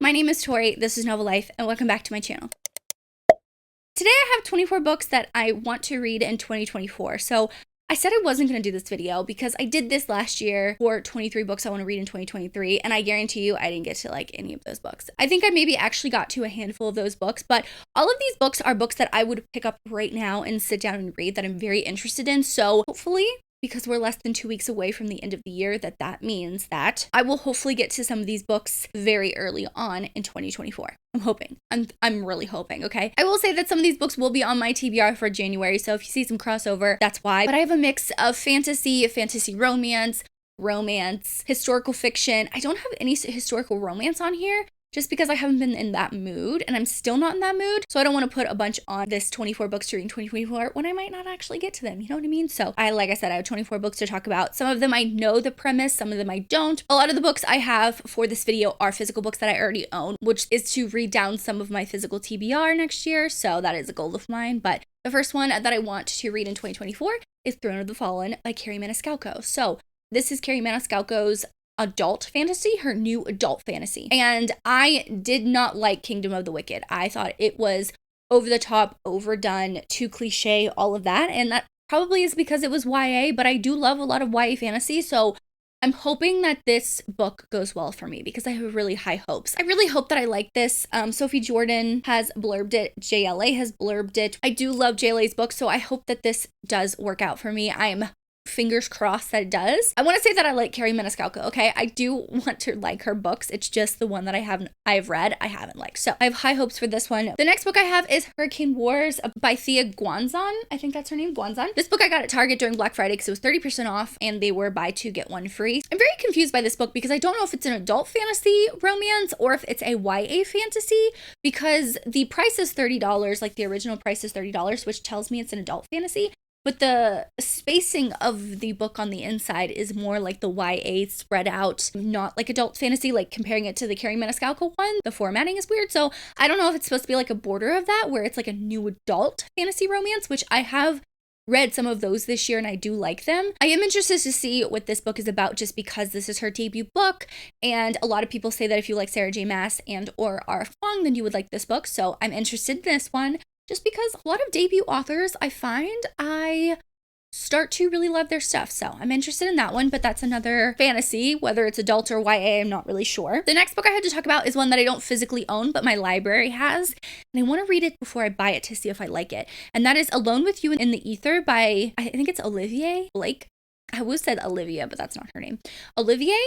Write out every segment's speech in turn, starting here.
My name is Tori, this is Novel Life, and welcome back to my channel. Today I have 24 books that I want to read in 2024. So I said I wasn't going to do this video because I did this last year for 23 books I want to read in 2023, and I guarantee you I didn't get to like any of those books. I think I maybe actually got to a handful of those books, but all of these books are books that I would pick up right now and sit down and read that I'm very interested in. So hopefully, because we're less than 2 weeks away from the end of the year, that means that I will hopefully get to some of these books very early on in 2024. I'm hoping. I'm really hoping, okay? I will say that some of these books will be on my TBR for January, so if you see some crossover, that's why. But I have a mix of fantasy romance, historical fiction. I don't have any historical romance on here, just because I haven't been in that mood, and I'm still not in that mood. So I don't want to put a bunch on this 24 books to read in 2024 when I might not actually get to them. You know what I mean? So like I said, I have 24 books to talk about. Some of them I know the premise, some of them I don't. A lot of the books I have for this video are physical books that I already own, which is to read down some of my physical TBR next year. So that is a goal of mine. But the first one that I want to read in 2024 is Throne of the Fallen by Kerri Maniscalco. So this is Kerri Maniscalco's adult fantasy, her new adult fantasy. And I did not like Kingdom of the Wicked. I thought it was over the top, overdone, too cliche, all of that. And that probably is because it was YA, but I do love a lot of YA fantasy. So I'm hoping that this book goes well for me because I have really high hopes. I really hope that I like this. Sophie Jordan has blurbed it. JLA has blurbed it. I do love JLA's book, so I hope that this does work out for me. I'm fingers crossed that it does. I want to say that I like Kerri Maniscalco, okay? I do want to like her books. It's just the one that I have read, I haven't liked. So I have high hopes for this one. The next book I have is Hurricane Wars by Thea Guanzon. I think that's her name, Guanzon. This book I got at Target during Black Friday because it was 30% off and they were buy two, get one free. I'm very confused by this book because I don't know if it's an adult fantasy romance or if it's a YA fantasy because the price is $30, like the original price is $30, which tells me it's an adult fantasy. But the spacing of the book on the inside is more like the YA spread out, not like adult fantasy, like comparing it to the Kerri Maniscalco one. The formatting is weird. So I don't know if it's supposed to be like a border of that, where it's like a new adult fantasy romance, which I have read some of those this year and I do like them. I am interested to see what this book is about just because this is her debut book. And a lot of people say that if you like Sarah J. Maas and or R.F. Kuang, then you would like this book. So I'm interested in this one. Just because a lot of debut authors, I find I start to really love their stuff. So I'm interested in that one, but that's another fantasy, whether it's adult or YA, I'm not really sure. The next book I had to talk about is one that I don't physically own, but my library has, and I want to read it before I buy it to see if I like it. And that is Alone with You in the Ether by, I think it's Olivia Blake. I always said Olivia, but that's not her name. Olivier?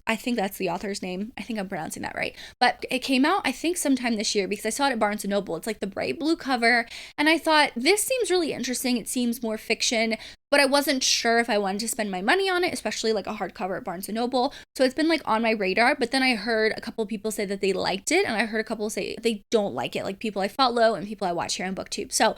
I think that's the author's name. I think I'm pronouncing that right. But it came out, I think, sometime this year because I saw it at Barnes & Noble. It's like the bright blue cover. And I thought, this seems really interesting. It seems more fiction, but I wasn't sure if I wanted to spend my money on it, especially like a hardcover at Barnes & Noble. So it's been like on my radar. But then I heard a couple people say that they liked it. And I heard a couple say they don't like it, like people I follow and people I watch here on BookTube. So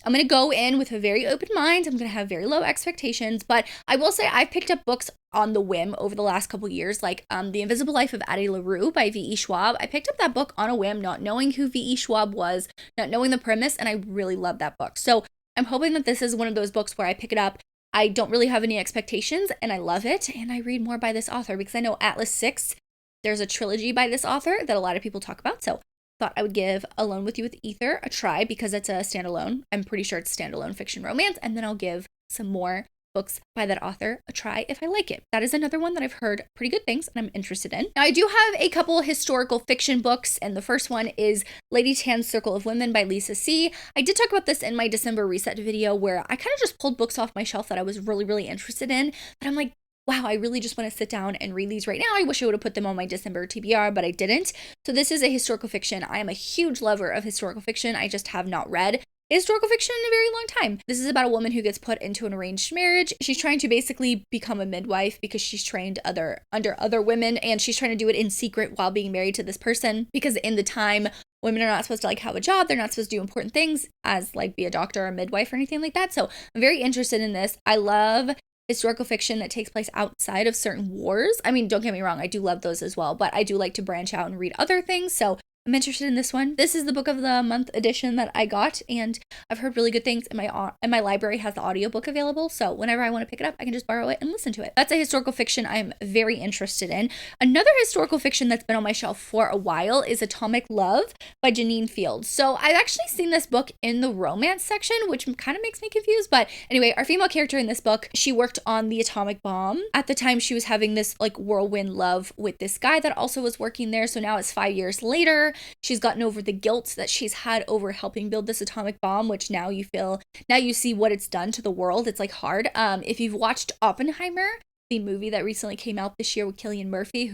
I'm going to go in with a very open mind. I'm going to have very low expectations, but I will say I've picked up books on the whim over the last couple years, like The Invisible Life of Addie LaRue by V.E. Schwab. I picked up that book on a whim, not knowing who V.E. Schwab was, not knowing the premise, and I really love that book. So I'm hoping that this is one of those books where I pick it up, I don't really have any expectations, and I love it, and I read more by this author because I know Atlas 6, there's a trilogy by this author that a lot of people talk about, so thought I would give Alone with You with Ether a try because it's a standalone. I'm pretty sure it's standalone fiction romance. And then I'll give some more books by that author a try if I like it. That is another one that I've heard pretty good things and I'm interested in. Now I do have a couple historical fiction books, and the first one is Lady Tan's Circle of Women by Lisa C. I did talk about this in my December reset video where I kind of just pulled books off my shelf that I was really interested in, but I'm like, wow, I really just want to sit down and read these right now. I wish I would have put them on my December TBR, but I didn't. So this is a historical fiction. I am a huge lover of historical fiction. I just have not read historical fiction in a very long time. This is about a woman who gets put into an arranged marriage. She's trying to basically become a midwife because she's trained under other women, and she's trying to do it in secret while being married to this person because in the time, women are not supposed to like have a job. They're not supposed to do important things as like be a doctor or a midwife or anything like that. So I'm very interested in this. I love historical fiction that takes place outside of certain wars. I mean, don't get me wrong, I do love those as well, but I do like to branch out and read other things. So I'm interested in this one. This is the book of the month edition that I got, and I've heard really good things. And my library has the audiobook available, so whenever I want to pick it up, I can just borrow it and listen to it. That's a historical fiction I'm very interested in. Another historical fiction that's been on my shelf for a while is Atomic Love by Janine Fields. So I've actually seen this book in the romance section, which kind of makes me confused. But anyway, our female character in this book, she worked on the atomic bomb. At the time, she was having this like whirlwind love with this guy that also was working there. So now it's 5 years later. She's gotten over the guilt that she's had over helping build this atomic bomb, which now you see what it's done to the world. It's like hard. If you've watched Oppenheimer, the movie that recently came out this year with Cillian Murphy,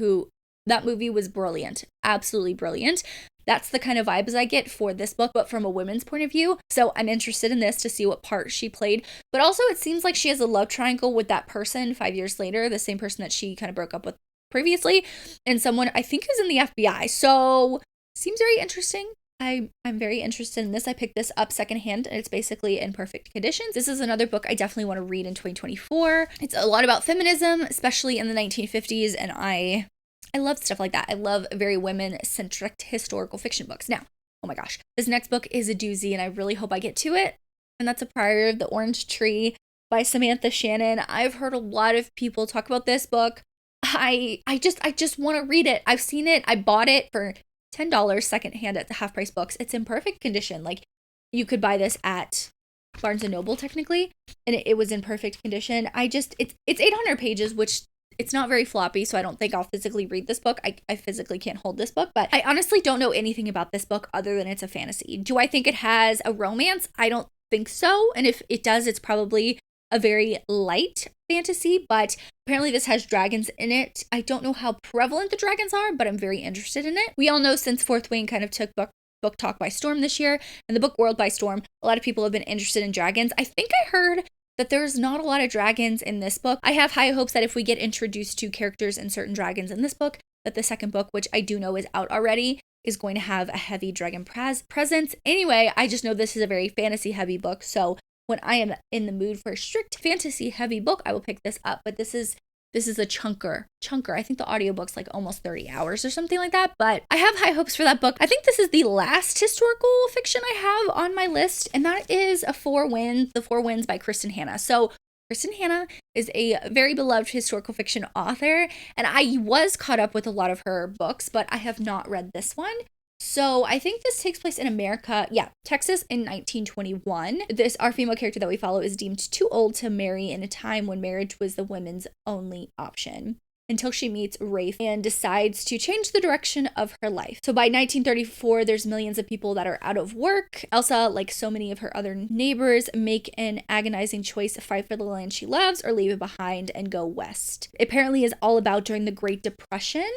that movie was brilliant, absolutely brilliant. That's the kind of vibes I get for this book, but from a women's point of view. So I'm interested in this to see what part she played. But also it seems like she has a love triangle with that person 5 years later, the same person that she kind of broke up with previously, and someone I think is in the FBI. So seems very interesting. I'm very interested in this. I picked this up secondhand, and it's basically in perfect conditions. This is another book I definitely want to read in 2024. It's a lot about feminism, especially in the 1950s, and I love stuff like that. I love very women-centric historical fiction books. Now, oh my gosh, this next book is a doozy, and I really hope I get to it, and that's A Priory of the Orange Tree by Samantha Shannon. I've heard a lot of people talk about this book. I just want to read it. I've seen it. I bought it for $10 secondhand at the Half Price Books. It's in perfect condition. Like, you could buy this at Barnes & Noble technically, and it was in perfect condition. It's 800 pages, which it's not very floppy, so I don't think I'll physically read this book. I physically can't hold this book, but I honestly don't know anything about this book other than it's a fantasy. Do I think it has a romance? I don't think so, and if it does, it's probably a very light fantasy, but apparently this has dragons in it. I don't know how prevalent the dragons are, but I'm very interested in it. We all know since Fourth Wing kind of took book talk by storm this year and the book world by storm, a lot of people have been interested in dragons. I think I heard that there's not a lot of dragons in this book. I have high hopes that if we get introduced to characters and certain dragons in this book, that the second book, which I do know is out already, is going to have a heavy dragon presence. Anyway, I just know this is a very fantasy heavy book, so when I am in the mood for a strict fantasy heavy book, I will pick this up. But this is a chunker. I think the audiobook's like almost 30 hours or something like that. But I have high hopes for that book. I think this is the last historical fiction I have on my list, and that is The Four Winds by Kristen Hanna. So Kristen Hanna is a very beloved historical fiction author, and I was caught up with a lot of her books, but I have not read this one. So I think this takes place in America, Texas in 1921. Our female character that we follow is deemed too old to marry in a time when marriage was the women's only option, until she meets Rafe and decides to change the direction of her life. So by 1934, there's millions of people that are out of work. Elsa, like so many of her other neighbors, make an agonizing choice to fight for the land she loves or leave it behind and go west. It apparently is all about during the Great Depression.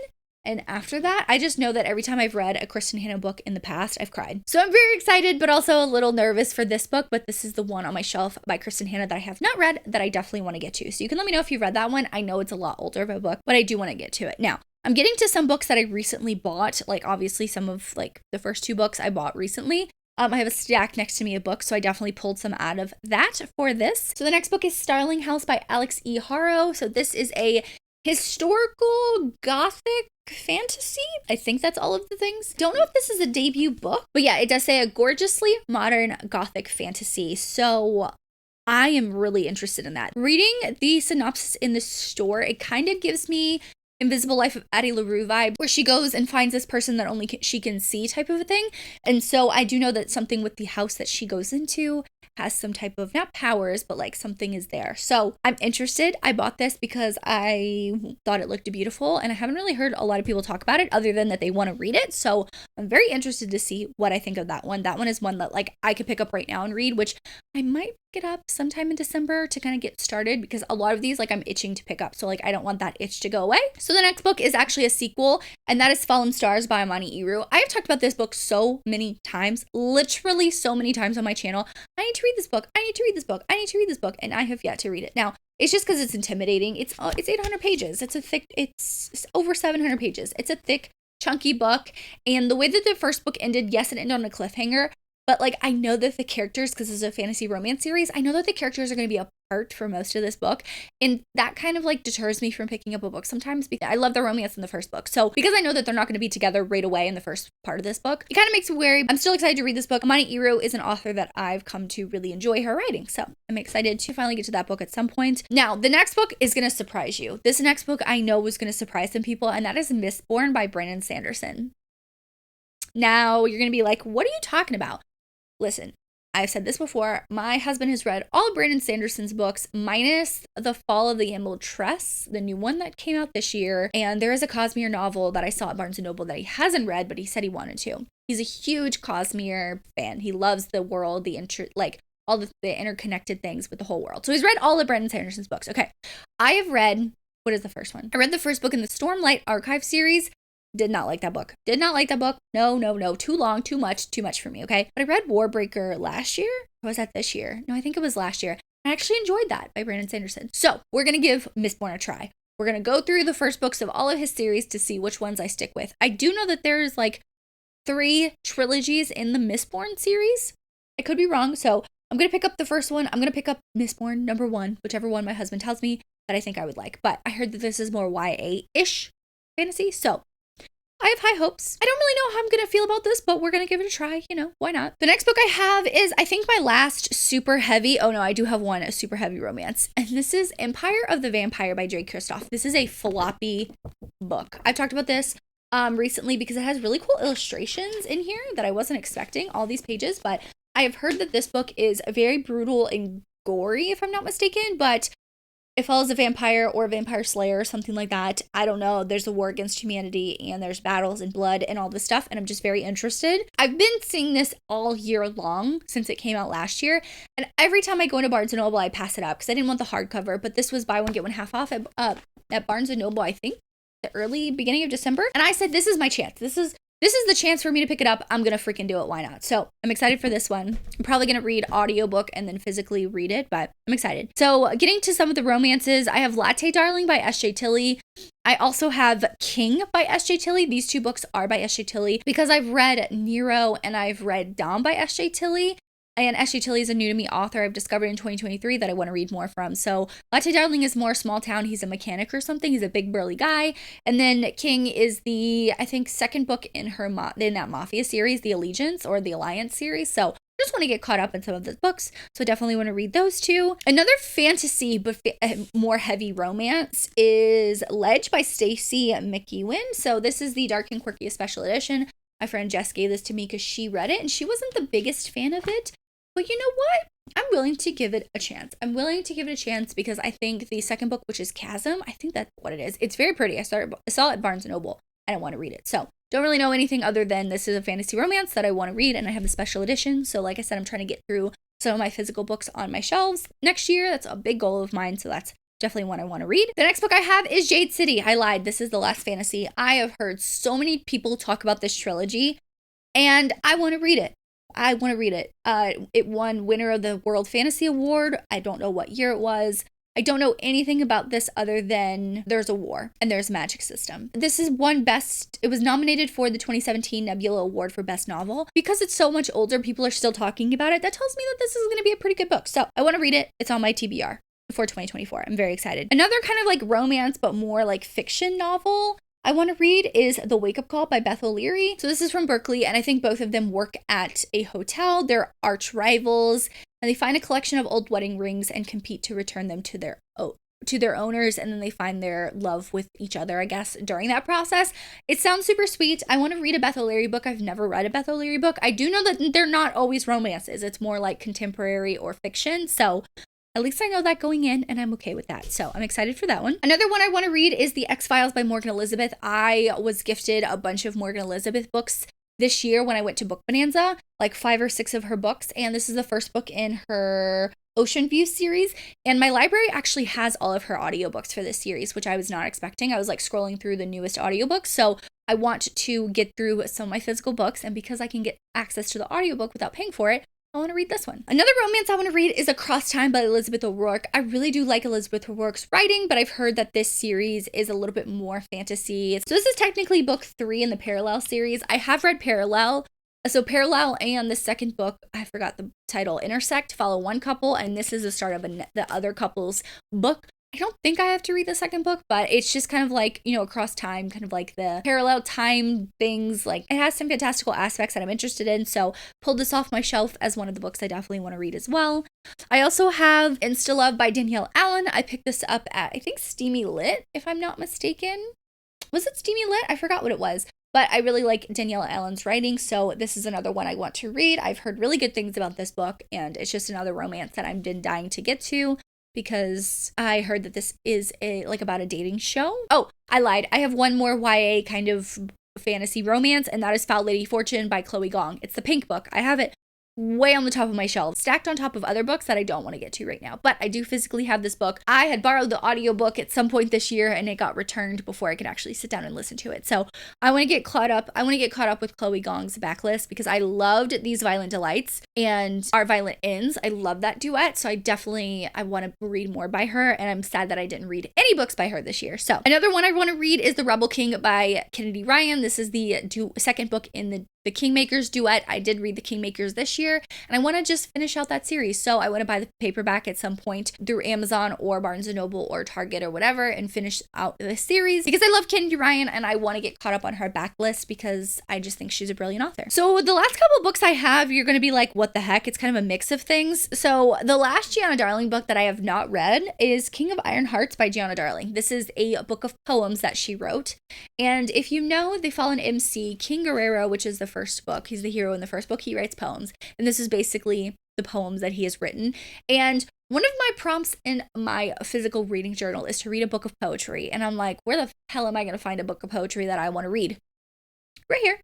And after that, I just know that every time I've read a Kristen Hanna book in the past, I've cried. So I'm very excited, but also a little nervous for this book. But this is the one on my shelf by Kristen Hanna that I have not read that I definitely want to get to. So you can let me know if you've read that one. I know it's a lot older of a book, but I do want to get to it. Now, I'm getting to some books that I recently bought. Like obviously some of like the first two books I bought recently. I have a stack next to me of books, so I definitely pulled some out of that for this. So the next book is Starling House by Alex E. Haro. So this is a historical gothic fantasy. I think that's all of the things. Don't know if this is a debut book, but yeah, it does say a gorgeously modern gothic fantasy. So I am really interested in that. Reading the synopsis in the store, it kind of gives me Invisible Life of Addie LaRue vibe, where she goes and finds this person that only she can see type of a thing. And so I do know that something with the house that she goes into has some type of, not powers, but like something is there. So I'm interested. I bought this because I thought it looked beautiful, and I haven't really heard a lot of people talk about it other than that they want to read it. So I'm very interested to see what I think of that one. That one is one that like I could pick up right now and read, which I might pick it up sometime in December to kind of get started, because a lot of these like I'm itching to pick up. So like I don't want that itch to go away. So the next book is actually a sequel, and that is Fallen Stars by Amani Iru. I have talked about this book so many times, literally so many times on my channel. I need to read this book. I need to read this book. I need to read this book. And I have yet to read it. Now, it's just because it's intimidating. It's 800 pages. It's over 700 pages. It's a thick, chunky book. And the way that the first book ended, yes, it ended on a cliffhanger. But like, I know that the characters, because this is a fantasy romance series, I know that the characters are going to be a heart for most of this book. And that kind of like deters me from picking up a book sometimes because I love the romance in the first book. So because I know that they're not going to be together right away in the first part of this book, it kind of makes me wary. I'm still excited to read this book. Amani Iro is an author that I've come to really enjoy her writing. So I'm excited to finally get to that book at some point. Now, the next book is going to surprise you. This next book I know was going to surprise some people, and that is Mistborn by Brandon Sanderson. Now, you're going to be like, what are you talking about? Listen, I've said this before. My husband has read all of Brandon Sanderson's books, minus The Fall of the Emerald Tress, the new one that came out this year. And there is a Cosmere novel that I saw at Barnes & Noble that he hasn't read, but he said he wanted to. He's a huge Cosmere fan. He loves the world, all the interconnected things with the whole world. So he's read all of Brandon Sanderson's books. Okay, I have read, what is the first one? I read the first book in the Stormlight Archive series. Did not like that book. Did not like that book. No. Too long, too much for me, okay? But I read Warbreaker last year. Or was that this year? No, I think it was last year. I actually enjoyed that by Brandon Sanderson. So we're going to give Mistborn a try. We're going to go through the first books of all of his series to see which ones I stick with. I do know that there's like 3 trilogies in the Mistborn series. I could be wrong. So I'm going to pick up the first one. I'm going to pick up Mistborn #1, whichever one my husband tells me that I think I would like. But I heard that this is more YA-ish fantasy. So I have high hopes. I don't really know how I'm going to feel about this, but we're going to give it a try. Why not? The next book I have is, I think, my last super heavy. Oh no, I do have one, a super heavy romance. And this is Empire of the Vampire by Jade Kristoff. This is a floppy book. I've talked about this recently because it has really cool illustrations in here that I wasn't expecting, all these pages. But I have heard that this book is very brutal and gory, if I'm not mistaken, but it follows a vampire or a vampire slayer or something like that. I don't know. There's a war against humanity and there's battles and blood and all this stuff. And I'm just very interested. I've been seeing this all year long since it came out last year. And every time I go into Barnes & Noble, I pass it up because I didn't want the hardcover. But this was buy one, get one half off at Barnes & Noble, I think, the early beginning of December. And I said, this is my chance. This is the chance for me to pick it up. I'm going to freaking do it. Why not? So I'm excited for this one. I'm probably going to read audiobook and then physically read it, but I'm excited. So getting to some of the romances, I have Latte Darling by S.J. Tilley. I also have King by S.J. Tilley. These 2 books are by S.J. Tilley because I've read Nero and I've read Dom by S.J. Tilley. And S.J. Tilley is a new to me author I've discovered in 2023 that I want to read more from. So Latte Darling is more small town. He's a mechanic or something. He's a big burly guy. And then King is the, I think, second book in in that Mafia series, the Allegiance or the Alliance series. So I just want to get caught up in some of the books. So definitely want to read those 2. Another fantasy but more heavy romance is Ledge by Stacey McEwen. So this is the Dark and Quirky special edition. My friend Jess gave this to me because she read it and she wasn't the biggest fan of it. But you know what? I'm willing to give it a chance. I'm willing to give it a chance because I think the second book, which is Chasm, I think that's what it is. It's very pretty. I saw it at Barnes & Noble. I don't want to read it. So don't really know anything other than this is a fantasy romance that I want to read and I have the special edition. So like I said, I'm trying to get through some of my physical books on my shelves next year. That's a big goal of mine. So that's definitely one I want to read. The next book I have is Jade City. I lied. This is the last fantasy. I have heard so many people talk about this trilogy and I want to read it. It won winner of the World Fantasy Award. I don't know what year it was. I don't know anything about this other than there's a war and there's a magic system. This is it was nominated for the 2017 Nebula Award for Best Novel. Because it's so much older, people are still talking about it. That tells me that this is going to be a pretty good book. So I want to read it. It's on my TBR for 2024. I'm very excited. Another kind of like romance, but more like fiction novel I want to read is The Wake Up Call by Beth O'Leary. So this is from Berkeley, and I think both of them work at a hotel. They're arch rivals, and they find a collection of old wedding rings and compete to return them to their owners, and then they find their love with each other, I guess, during that process. It sounds super sweet. I want to read a Beth O'Leary book. I've never read a Beth O'Leary book. I do know that they're not always romances. It's more like contemporary or fiction, so at least I know that going in, and I'm okay with that. So I'm excited for that one. Another one I want to read is The X-Files by Morgan Elizabeth. I was gifted a bunch of Morgan Elizabeth books this year when I went to Book Bonanza, like 5 or 6 of her books. And this is the first book in her Ocean View series. And my library actually has all of her audiobooks for this series, which I was not expecting. I was like scrolling through the newest audiobooks. So I want to get through some of my physical books. And because I can get access to the audiobook without paying for it, I want to read this one. Another romance I want to read is Across Time by Elizabeth O'Rourke. I really do like Elizabeth O'Rourke's writing, but I've heard that this series is a little bit more fantasy. So this is technically book 3 in the Parallel series. I have read Parallel, So Parallel and the second book, I forgot the title, intersect, follow one couple, and this is the start of the other couple's book. I don't think I have to read the second book, but it's just kind of like, you know, across time, kind of like the parallel time things. Like, it has some fantastical aspects that I'm interested in, so pulled this off my shelf as one of the books I definitely want to read as well. I also have Instalove by Danielle Allen. I picked this up at, I think, Steamy Lit, if I'm not mistaken. Was it Steamy Lit? I forgot what it was. But I really like Danielle Allen's writing, so this is another one I want to read. I've heard really good things about this book, and it's just another romance that I've been dying to get to, because I heard that this is about a dating show. Oh, I lied. I have one more YA kind of fantasy romance, and that is Foul Lady Fortune by Chloe Gong. It's the pink book. I have it way on the top of my shelf, stacked on top of other books that I don't want to get to right now, but I do physically have this book. I had borrowed the audiobook at some point this year, and it got returned before I could actually sit down and listen to it. So I want to get caught up. I want to get caught up with Chloe Gong's backlist, because I loved These Violent Delights and Our Violent Ends. I love that duet, so I want to read more by her, and I'm sad that I didn't read any books by her this year. So another one I want to read is The Rebel King by Kennedy Ryan. This is the second book in the Kingmakers duet. I did read the Kingmakers this year, and I want to just finish out that series. So I want to buy the paperback at some point through Amazon or Barnes & Noble or Target or whatever, and finish out the series, because I love Kennedy Ryan and I want to get caught up on her backlist, because I just think she's a brilliant author. So the last couple books I have, you're going to be like, what the heck? It's kind of a mix of things. So the last Gianna Darling book that I have not read is King of Iron Hearts by Gianna Darling. This is a book of poems that she wrote. And if you know The Fallen MC, King Guerrero, which is the first book, he's the hero in the first book, he writes poems. And this is basically the poems that he has written. And one of my prompts in my physical reading journal is to read a book of poetry. And I'm like, where the hell am I going to find a book of poetry that I want to read? Right here,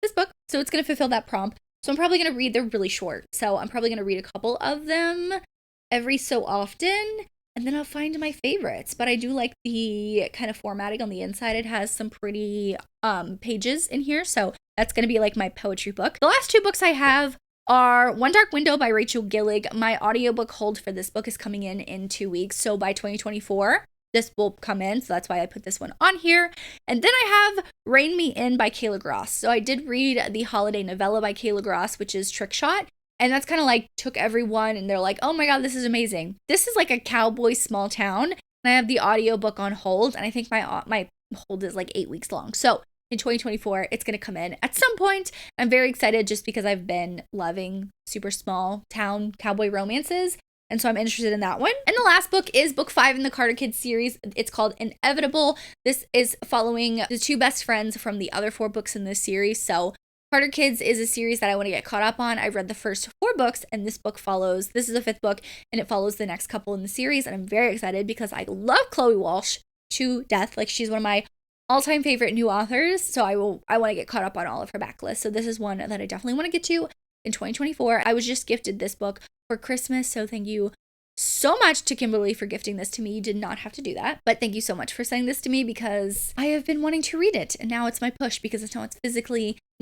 this book. So it's going to fulfill that prompt. So I'm probably going to read, they're really short, so I'm probably going to read a couple of them every so often, and then I'll find my favorites. But I do like the kind of formatting on the inside. It has some pretty pages in here, so that's going to be like my poetry book. The last two books I have are One Dark Window by Rachel Gillig. My audiobook hold for this book is coming in 2 weeks, so by 2024 this will come in, so that's why I put this one on here. And then I have Rein Me In by Kayla Gross. So I did read the holiday novella by Kayla Gross, which is Trick Shot, and that's kind of like took everyone and they're like, oh my god, this is amazing. This is like a cowboy small town, and I have the audiobook on hold, and I think my hold is like 8 weeks long. So in 2024, it's going to come in at some point. I'm very excited just because I've been loving super small town cowboy romances. And so I'm interested in that one. And the last book is book 5 in the Carter Kids series. It's called Inevitable. This is following the two best friends from the other 4 books in this series. So Carter Kids is a series that I want to get caught up on. I've read the first 4 books, and this book follows, this is the 5th book, and it follows the next couple in the series. And I'm very excited because I love Chloe Walsh to death. Like, she's one of my all-time favorite new authors. So I want to get caught up on all of her backlist. So this is one that I definitely want to get to in 2024. I was just gifted this book for Christmas, so thank you so much to Kimberly for gifting this to me. You did not have to do that, but thank you so much for sending this to me, because I have been wanting to read it, and now it's my push, because now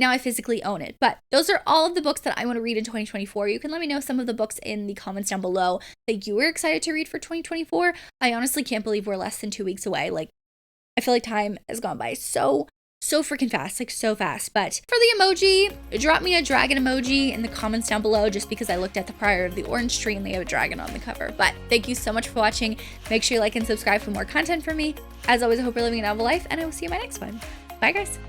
I physically own it. But those are all of the books that I want to read in 2024. You can let me know some of the books in the comments down below that you were excited to read for 2024. I honestly can't believe we're less than 2 weeks away. Like, I feel like time has gone by so freaking fast, like so fast. But for the emoji, drop me a dragon emoji in the comments down below, just because I looked at the prior of the orange tree and they have a dragon on the cover. But thank you so much for watching. Make sure you like and subscribe for more content from me. As always, I hope you're living a novel life, and I will see you in my next one. Bye, guys.